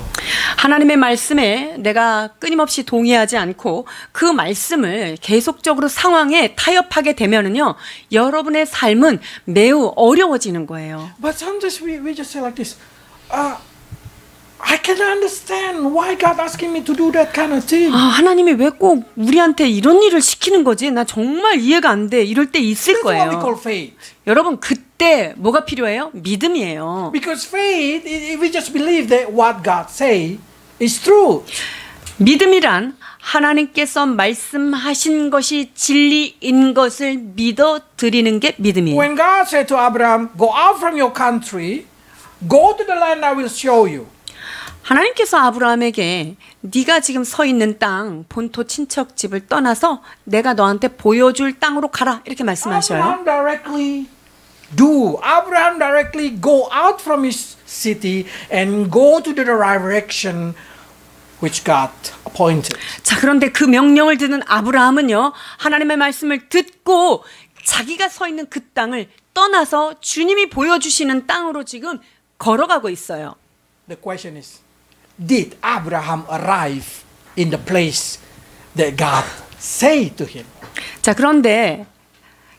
하나님의 말씀에 내가 끊임없이 동의하지 않고 그 말씀을 계속적으로 상황에 타협하게 되면은요 여러분의 삶은 매우 어려워지는 거예요. But sometimes we just say like this, I cannot understand why God asking me to do that kind of thing. 하나님이 왜 꼭 우리한테 이런 일을 시키는 거지? 나 정말 이해가 안 돼. 이럴 때 있을 That's what we 거예요. call faith. 여러분 그때 뭐가 필요해요? 믿음이에요. Because faith, if we just believe that what God say is true. 믿음이란 하나님께서 말씀하신 것이 진리인 것을 믿어 드리는 게 믿음이에요. When God said to Abraham, go out from your country, go to the land I will show you. 하나님께서 아브라함에게 네가 지금 서 있는 땅 본토 친척 집을 떠나서 내가 너한테 보여줄 땅으로 가라 이렇게 말씀하셔요. Abraham directly go out from his city and go to the direction which God appointed. 자, 그런데 그 명령을 듣는 아브라함은요, 하나님의 말씀을 듣고 자기가 서 있는 그 땅을 떠나서 주님이 보여주시는 땅으로 지금 걸어가고 있어요. The question is, did Abraham arrive in the place that God said to him? 자, 그런데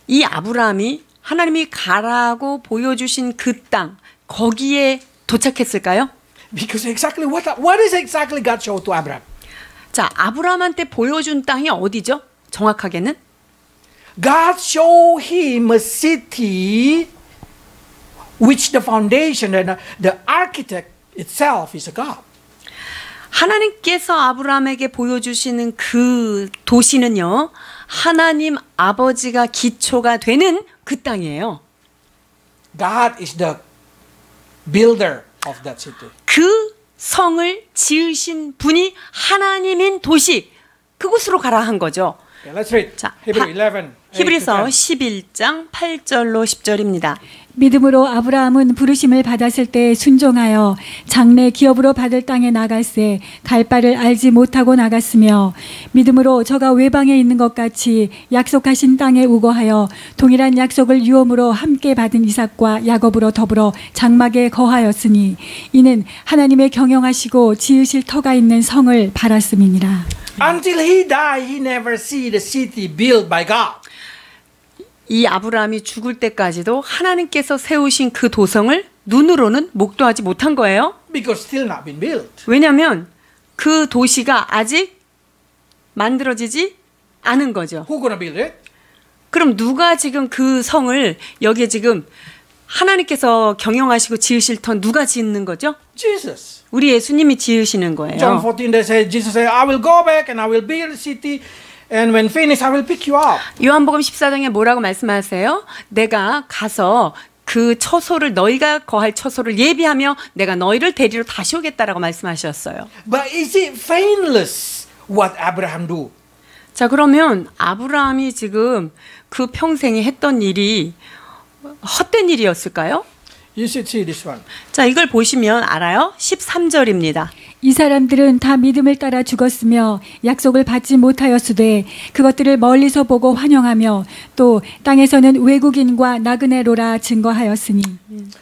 이 아브라함이 하나님이 가라고 보여주신 그 땅, 거기에 도착했을까요? Because exactly what is exactly God showed to Abraham? 자, 아브라함한테 보여준 땅이 어디죠? 정확하게는? God showed him a city which the foundation and the architect itself is a God. 하나님께서 아브라함에게 보여주시는 그 도시는요, 하나님 아버지가 기초가 되는 그 땅이에요. God is the builder of that city. 그 성을 지으신 분이 하나님인 도시, 그곳으로 가라 한 거죠. Okay, let's read 자, Hebrew 11. 히브리서 11장 8절로 10절입니다. 믿음으로 아브라함은 부르심을 받았을 때 순종하여 장래 기업으로 받을 땅에 나갈새 갈 바를 알지 못하고 나갔으며 믿음으로 저가 외방에 있는 것 같이 약속하신 땅에 우거하여 동일한 약속을 유언으로 함께 받은 이삭과 야곱으로 더불어 장막에 거하였으니 이는 하나님의 경영하시고 지으실 터가 있는 성을 바랐음이니라. Until he died, he never see the city built by God. 이 아브라함이 죽을 때까지도 하나님께서 세우신 그 도성을 눈으로는 목도하지 못한 거예요. Because still not been built. 왜냐하면 그 도시가 아직 만들어지지 않은 거죠. Who gonna build it? 그럼 누가 지금 그 성을 여기에 지금 하나님께서 경영하시고 지으실 터 누가 짓는 거죠? Jesus. 우리 예수님이 지으시는 거예요. John 14 they say Jesus said, I will go back and I will build the city and when finished I will pick you up. 요한복음 14장에 뭐라고 말씀하세요? 내가 가서 그 처소를 너희가 거할 처소를 예비하며 내가 너희를 데리러 다시 오겠다라고 말씀하셨어요. But is it painless what Abraham do? 자, 그러면 아브라함이 지금 그 평생에 했던 일이 헛된 일이었을까요? You should see this one. 자, 이걸 보시면 알아요. 13절입니다. 이 사람들은 다 믿음을 따라 죽었으며 약속을 받지 못하였으되 그것들을 멀리서 보고 환영하며 또 땅에서는 외국인과 나그네로라 증거하였으니.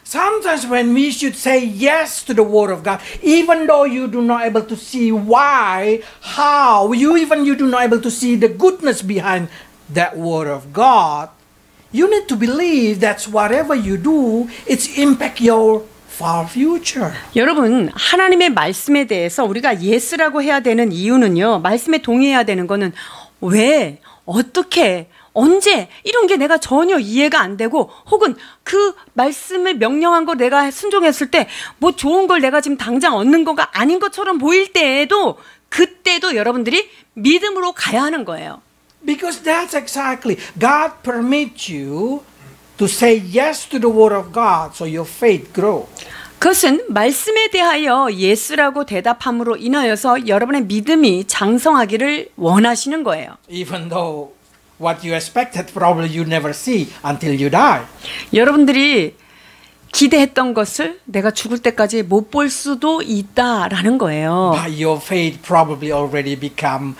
Sometimes when we should say yes to the word of God, even though you do not able to see why, how, you do not able to see the goodness behind that word of God, you need to believe that whatever you do, it's impact your far future. 여러분, 하나님의 말씀에 대해서 우리가 예스라고 해야 되는 이유는요. 말씀에 동의해야 되는 거는 왜, 어떻게, 언제 이런 게 내가 전혀 이해가 안 되고 혹은 그 말씀을 명령한 거 내가 순종했을 때 뭐 좋은 걸 내가 지금 당장 얻는 거가 아닌 것처럼 보일 때에도 그때도 여러분들이 믿음으로 가야 하는 거예요. Because that's exactly, God permits you to say yes to the word of God so your faith grows. 그것은 말씀에 대하여 예스라고 대답함으로 인하여서 여러분의 믿음이 장성하기를 원하시는 거예요. Even though what you expected probably you never see until you die. 여러분들이 기대했던 것을 내가 죽을 때까지 못 볼 수도 있다라는 거예요. But your faith probably already become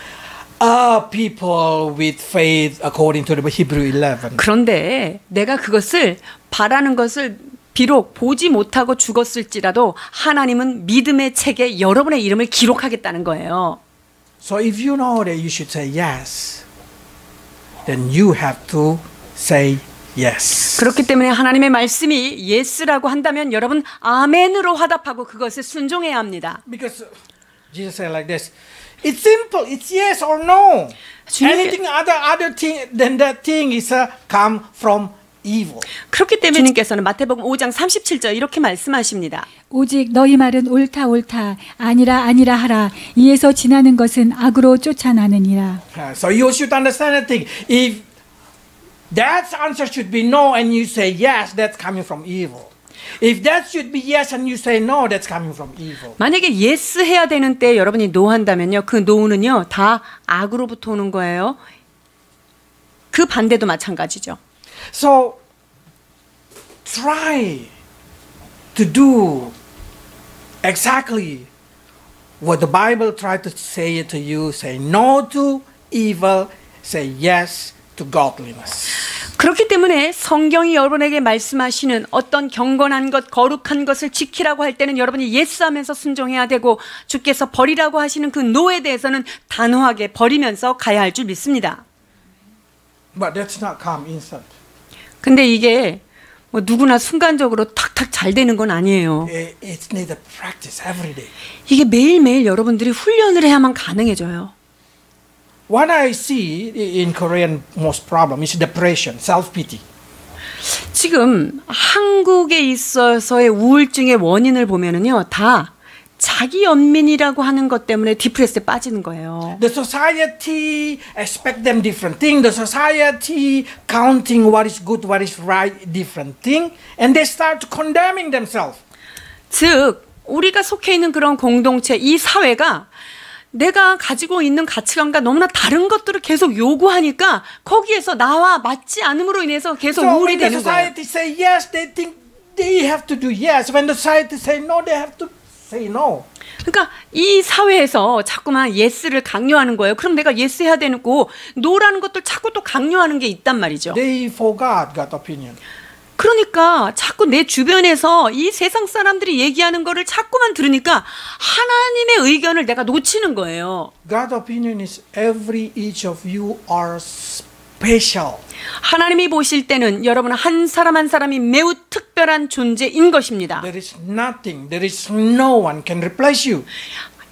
people with faith according to the Hebrew 11. 그런데 내가 그것을 바라는 것을 비록 보지 못하고 죽었을지라도 하나님은 믿음의 책에 여러분의 이름을 기록하겠다는 거예요. So if you know that you should say yes, then you have to say yes. 그렇기 때문에 하나님의 말씀이 예스라고 한다면 여러분 아멘으로 화답하고 그것에 순종해야 합니다. Because Jesus said like this, it's simple, it's yes or no. Anything other thing than that thing is come from evil. 그렇기 때문에 주님께서는 마태복음 5장 37절 이렇게 말씀하십니다. 오직 너희 말은 옳다 옳다 아니라 아니라 하라 이에서 지나는 것은 악으로 쫓아나느니라. So you should understand that thing. If that answer should be no and you say yes, that's coming from evil. If that should be yes and you say no, that's coming from evil. 만약에 예스 해야 되는 때 여러분이 노 한다면요. 그 노는요. 다 악으로부터 오는 거예요. 그 반대도 마찬가지죠. So try to do exactly what the Bible tries to say to you, say no to evil, say yes to godliness. 그렇기 때문에 성경이 여러분에게 말씀하시는 어떤 경건한 것, 거룩한 것을 지키라고 할 때는 여러분이 예스하면서 순종해야 되고 주께서 버리라고 하시는 그 노에 대해서는 단호하게 버리면서 가야 할 줄 믿습니다. But that's not come instant. 근데 이게 뭐 누구나 순간적으로 탁탁 잘 되는 건 아니에요. It's need a practice every day. 이게 매일매일 여러분들이 훈련을 해야만 가능해져요. What I see in Korean most problem is depression, self-pity. 지금 한국에 있어서의 우울증의 원인을 보면은요, 다 자기 연민이라고 하는 것 때문에 디프레스에 빠지는 거예요. The society expect them different thing. The society counting what is good, what is right, different thing, and they start condemning themselves. 즉, 우리가 속해 있는 그런 공동체, 이 사회가 내가 가지고 있는 가치관과 너무나 다른 것들을 계속 요구하니까 거기에서 나와 맞지 않음으로 인해서 계속 So 우울이 when the 되는 거예요. society say yes, they think they have to do yes. When the society say no, they have to say no. 그러니까 이 사회에서 자꾸만 예스를 강요하는 거예요. 그럼 내가 예스 해야 되는 거, 노라는 것들 자꾸 또 강요하는 게 있단 말이죠. They forgot God's opinion. 그러니까 자꾸 내 주변에서 이 세상 사람들이 얘기하는 거를 자꾸만 들으니까 하나님의 의견을 내가 놓치는 거예요. God's opinion is each of you are special. 하나님이 보실 때는 여러분 한 사람 한 사람이 매우 특별한 존재인 것입니다. There is nothing, there is no one can replace you.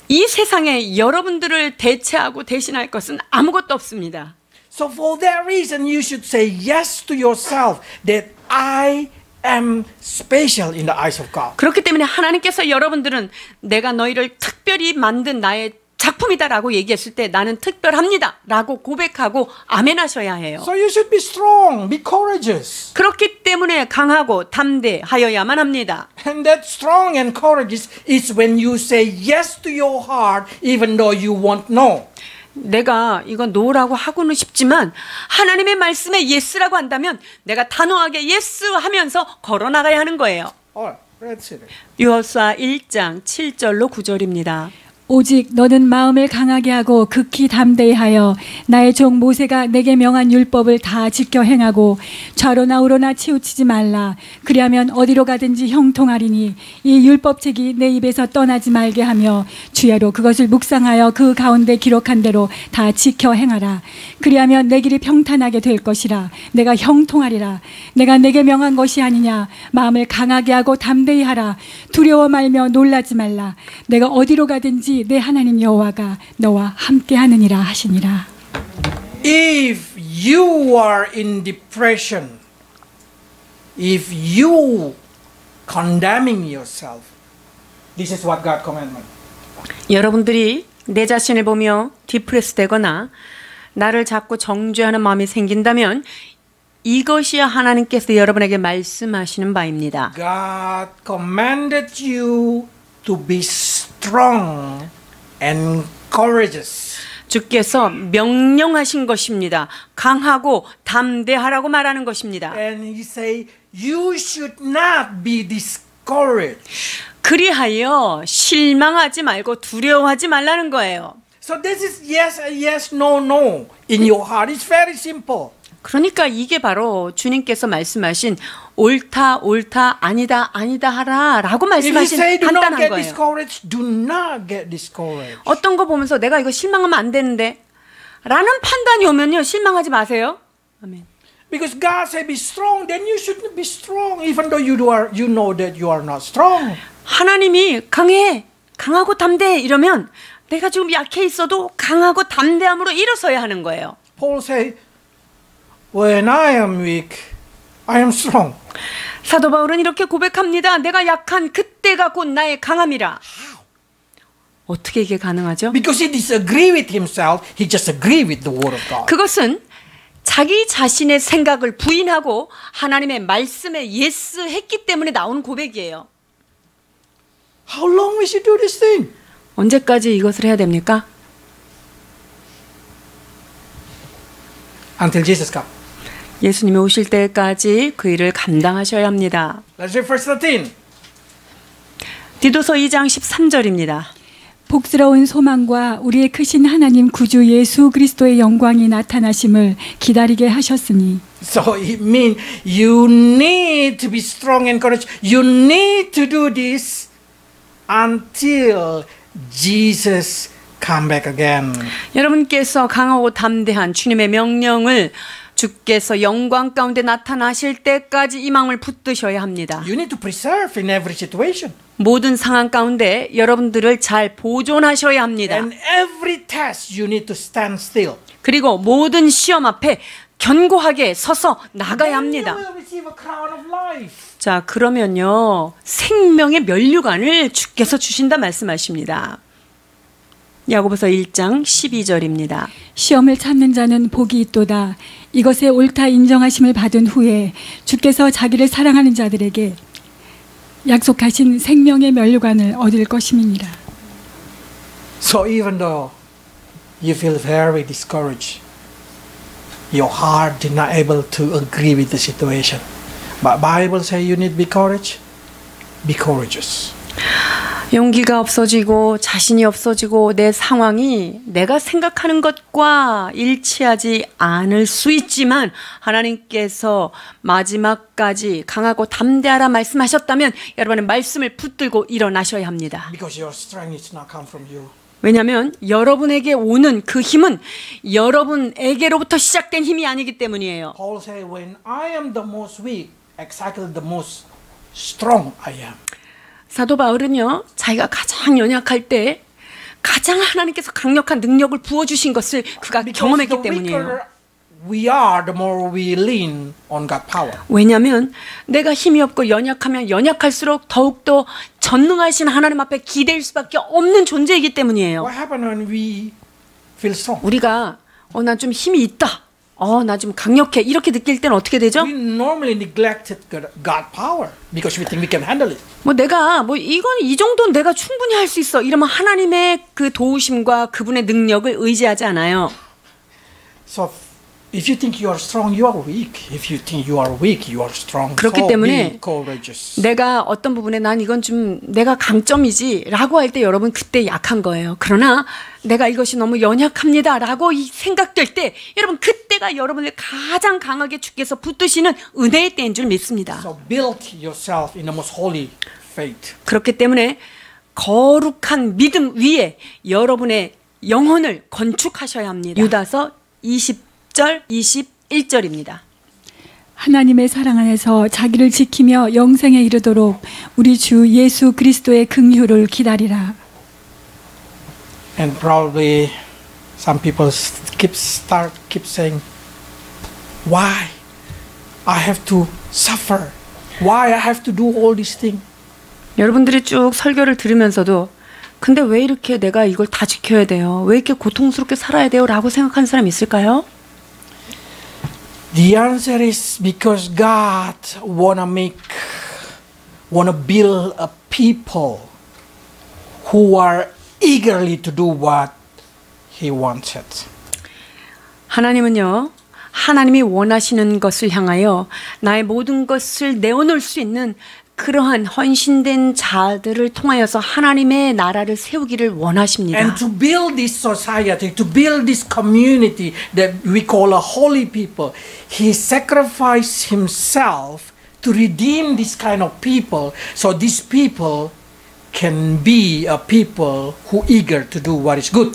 이 세상에 여러분들을 대체하고 대신할 것은 아무것도 없습니다. So for that reason, you should say yes to yourself that I am special in the eyes of God. 그렇기 때문에 하나님께서 여러분들은 내가 너희를 특별히 만든 나의 작품이다라고 얘기했을 때 나는 특별합니다 라고 고백하고 아멘하셔야 해요. So you should be strong, be courageous. 그렇기 때문에 강하고 담대하여야만 합니다. And that strong and courageous is when you say yes to your heart even though you won't know. 내가 이건 노라고 하고는 싶지만 하나님의 말씀에 예스라고 한다면 내가 단호하게 예스 하면서 걸어나가야 하는 거예요. All right, let's see. 유호수아 1장 7절로 9절입니다. 오직 너는 마음을 강하게 하고 극히 담대히 하여 나의 종 모세가 내게 명한 율법을 다 지켜 행하고 좌로나 우로나 치우치지 말라. 그리하면 어디로 가든지 형통하리니 이 율법책이 내 입에서 떠나지 말게 하며 주야로 그것을 묵상하여 그 가운데 기록한 대로 다 지켜 행하라. 그리하면 내 길이 평탄하게 될 것이라. 내가 형통하리라. 내가 내게 명한 것이 아니냐. 마음을 강하게 하고 담대히 하라. 두려워 말며 놀라지 말라. 내가 어디로 가든지 내 하나님 여호와가 너와 함께 하느니라 하시니라. If you are in depression, if you condemning yourself, this is what God commandment. 여러분들이 내 자신을 보며 디프레스 되거나 나를 자꾸 정죄하는 마음이 생긴다면 이것이 하나님께서 여러분에게 말씀하시는 바입니다. God commanded you to be strong and courageous. 주께서 명령하신 것입니다. 강하고 담대하라고 말하는 것입니다. And he say you should not be discouraged. 그리하여 실망하지 말고 두려워하지 말라는 거예요. So this is yes, yes, no, no in your heart. It's very simple. 그러니까 이게 바로 주님께서 말씀하신 옳다 옳다 아니다 아니다 하라라고 If you 말씀하신 say do not 간단한 get 거예요. discouraged, do not get discouraged. 어떤 거 보면서 내가 이거 실망하면 안 되는데 라는 판단이 오면요 실망하지 마세요. 아멘. Because God said be strong, then you should be strong, even though you know that you are not strong. 하나님이 강해, 강하고 담대해 이러면 내가 지금 약해 있어도 강하고 담대함으로 일어서야 하는 거예요. Paul say, when I am weak, I am strong. 사도 바울은 이렇게 고백합니다. 내가 약한 그때가 곧 나의 강함이라. 어떻게 이게 가능하죠? Because he disagree with himself, he just agree with the word of God. 그것은 자기 자신의 생각을 부인하고 하나님의 말씀에 예스 했기 때문에 나오는 고백이에요. How long we should do this thing? 언제까지 이것을 해야 됩니까? Until Jesus comes. 예수님이 오실 때까지 그 일을 감당하셔야 합니다. Let's read verse 13. 디도서 2장 13절입니다. 복스러운 소망과 우리의 크신 하나님 구주 예수 그리스도의 영광이 나타나심을 기다리게 하셨으니 So it means you need to be strong and courageous. You need to do this until Jesus come back again. 여러분께서 강하고 담대한 주님의 명령을 주께서 영광 가운데 나타나실 때까지 이 마음을 붙드셔야 합니다. You need to preserve in every situation. 모든 상황 가운데 여러분들을 잘 보존하셔야 합니다. And every test you need to stand still. 그리고 모든 시험 앞에 견고하게 서서 나가야 합니다. You will receive a crown of life. 자, 그러면요. 생명의 면류관을 주께서 주신다 말씀하십니다. 야고보서 1장 12절입니다. 시험을 참는 자는 복이 있도다. 이것에 옳다 인정하심을 받은 후에 주께서 자기를 사랑하는 자들에게 약속하신 생명의 면류관을 얻을 것임이니라. So even though you feel very discouraged, your heart did not able to agree with the situation, but Bible say you need to be courage. Be courageous. 용기가 없어지고 자신이 없어지고 내 상황이 내가 생각하는 것과 일치하지 않을 수 있지만 하나님께서 마지막까지 강하고 담대하라 말씀하셨다면 여러분의 말씀을 붙들고 일어나셔야 합니다. Because your strength is not come from you. 왜냐하면 여러분에게 오는 그 힘은 여러분에게로부터 시작된 힘이 아니기 때문이에요. Paul say, when I am the most weak, exactly the most strong I am. 사도 바울은요, 자기가 가장 연약할 때 가장 하나님께서 강력한 능력을 부어주신 것을 그가 경험했기 때문이에요. We are, the more we lean on God's power. 왜냐하면 내가 힘이 없고 연약하면 연약할수록 더욱더 전능하신 하나님 앞에 기댈 수밖에 없는 존재이기 때문이에요. What happens when we feel strong? 우리가 난 좀 힘이 있다. 나 좀 강력해. 이렇게 느낄 때는 어떻게 되죠? We normally neglected God's power because we think we can handle it. 내가 이건 이 정도는 내가 충분히 할 수 있어. 이러면 하나님의 그 도우심과 그분의 능력을 의지하지 않아요. So if you think you are strong, you are weak. If you think you are weak, you are strong. 그렇기 So 때문에 be courageous. 내가 어떤 부분에 난 이건 좀 내가 강점이지라고 할 때 여러분 그때 약한 거예요. 그러나 내가 이것이 너무 연약합니다라고 생각될 때 여러분 그때가 여러분을 가장 강하게 주께서 붙드시는 은혜의 때인 줄 믿습니다. So build yourself in the most holy faith. 그렇기 때문에 거룩한 믿음 위에 여러분의 영혼을 건축하셔야 합니다. 유다서 20절 21절입니다. 하나님의 사랑 안에서 자기를 지키며 영생에 이르도록 우리 주 예수 그리스도의 긍휼을 기다리라. And probably some people keep saying, why I have to suffer? Why I have to do all these things? 여러분들이 쭉 설교를 들으면서도 근데 왜 이렇게 내가 이걸 다 지켜야 돼요? 왜 이렇게 고통스럽게 살아야 돼요? 라고 생각하는 사람 있을까요? The answer is because God wanna build a people who are eagerly to do what He wanted. 하나님은요, 하나님이 원하시는 것을 향하여 나의 모든 것을 내어놓을 수 있는 그러한 헌신된 자들을 통하여서 하나님의 나라를 세우기를 원하십니다. And to build this society, to build this community that we call a holy people, He sacrificed Himself to redeem this kind of people, so these people can be a people who eager to do what is good.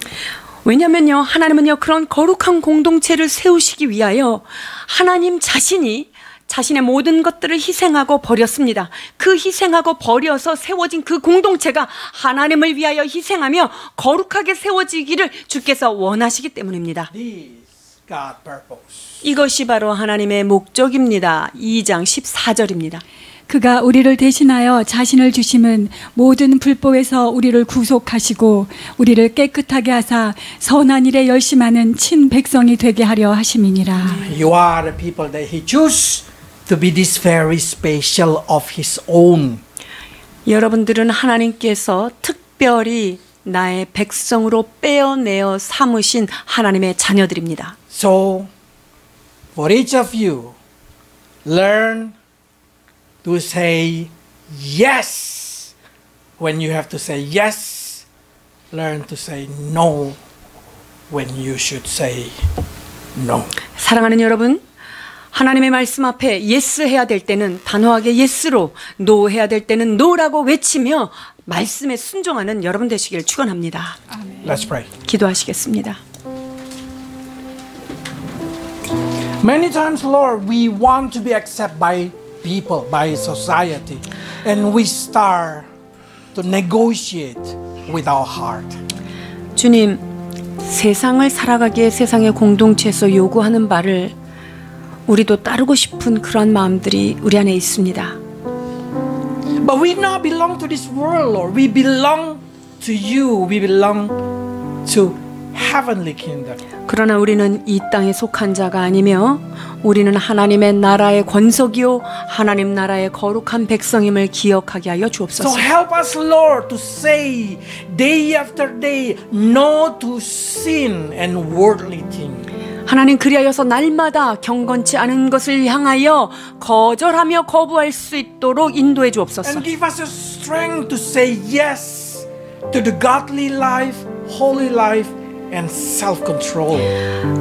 왜냐면요, 하나님은요, 그런 거룩한 공동체를 세우시기 위하여 하나님 자신이 자신의 모든 것들을 희생하고 버렸습니다. 그 희생하고 버려서 세워진 그 공동체가 하나님을 위하여 희생하며 거룩하게 세워지기를 주께서 원하시기 때문입니다. This God purpose. 이것이 바로 하나님의 목적입니다. 2장 14절입니다. 그가 우리를 대신하여 자신을 주심은 모든 불법에서 우리를 구속하시고 우리를 깨끗하게 하사 선한 일에 열심하는 친 백성이 되게 하려 하심이니라. You are the people that He chose to be this very special of His own. 여러분들은 하나님께서 특별히 나의 백성으로 빼어내어 삼으신 하나님의 자녀들입니다. So, for each of you, learn to say yes when you have to say yes. learn to say no when you should say no. 사랑하는 여러분, 하나님의 말씀 앞에 예스 해야 될 때는 단호하게 예스로, 노 해야 될 때는 노라고 외치며 말씀에 순종하는 여러분 되시길 축원합니다. Let's pray. 기도하시겠습니다. Many times, Lord, we want to be accepted by people, by society, and we start to negotiate with our heart. 주님, 세상을 살아가기에 세상의 공동체에서 요구하는 바를 우리도 따르고 싶은 그런 마음들이 우리 안에 있습니다. But we not belong to this world, Lord. We belong to you. We belong to heavenly kingdom. 그러나 우리는 이 땅에 속한 자가 아니며 우리는 하나님의 나라의 권속이요 하나님 나라의 거룩한 백성임을 기억하게 하여 So 주옵소서. help us, Lord, to say day after day no to sin and worldly things. 하나님, 그리하여서 날마다 경건치 않은 것을 향하여 거절하며 거부할 수 있도록 인도해 주옵소서. And give us the strength to say yes to the godly life, holy life, and self-control.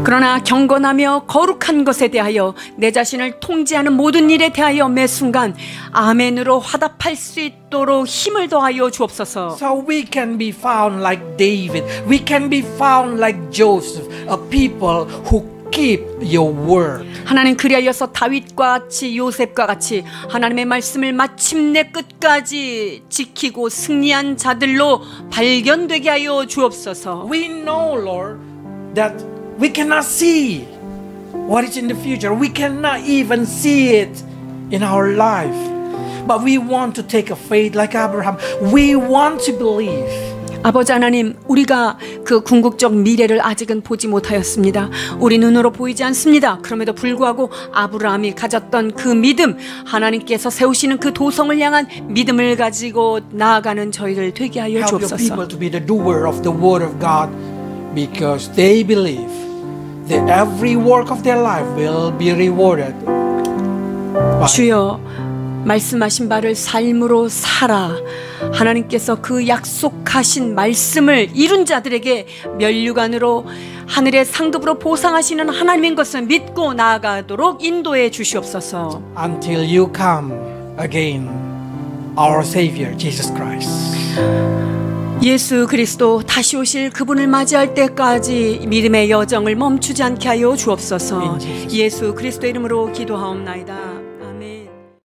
그러나 경건하며 거룩한 것에 대하여 내 자신을 통제하는 모든 일에 대하여 매 순간 아멘으로 화답할 수 있도록 힘을 더하여 주옵소서. So we can be found like David. We can be found like Joseph, a people who keep your word. 하나님, 그리하여서 다윗과 같이 요셉과 같이 하나님의 말씀을 마침내 끝까지 지키고 승리한 자들로 발견되게 하여 주옵소서. We know, Lord, that we cannot see what is in the future. We cannot even see it in our life. But we want to take a faith like Abraham. We want to believe. 아버지 하나님, 우리가 그 궁극적 미래를 아직은 보지 못하였습니다. 우리 눈으로 보이지 않습니다. 그럼에도 불구하고 아브라함이 가졌던 그 믿음, 하나님께서 세우시는 그 도성을 향한 믿음을 가지고 나아가는 저희들 되게 하여 Help your 주옵소서. people to be the doer of the word of God because they believe that every work of their life will be rewarded. 주여, 말씀하신 바를 삶으로 살아 하나님께서 그 약속하신 말씀을 이룬 자들에게 면류관으로 하늘의 상급으로 보상하시는 하나님인 것을 믿고 나아가도록 인도해 주시옵소서. Until you come again, our Savior Jesus Christ. 예수 그리스도 다시 오실 그분을 맞이할 때까지 믿음의 여정을 멈추지 않게 하여 주옵소서. 예수 그리스도 이름으로 기도하옵나이다.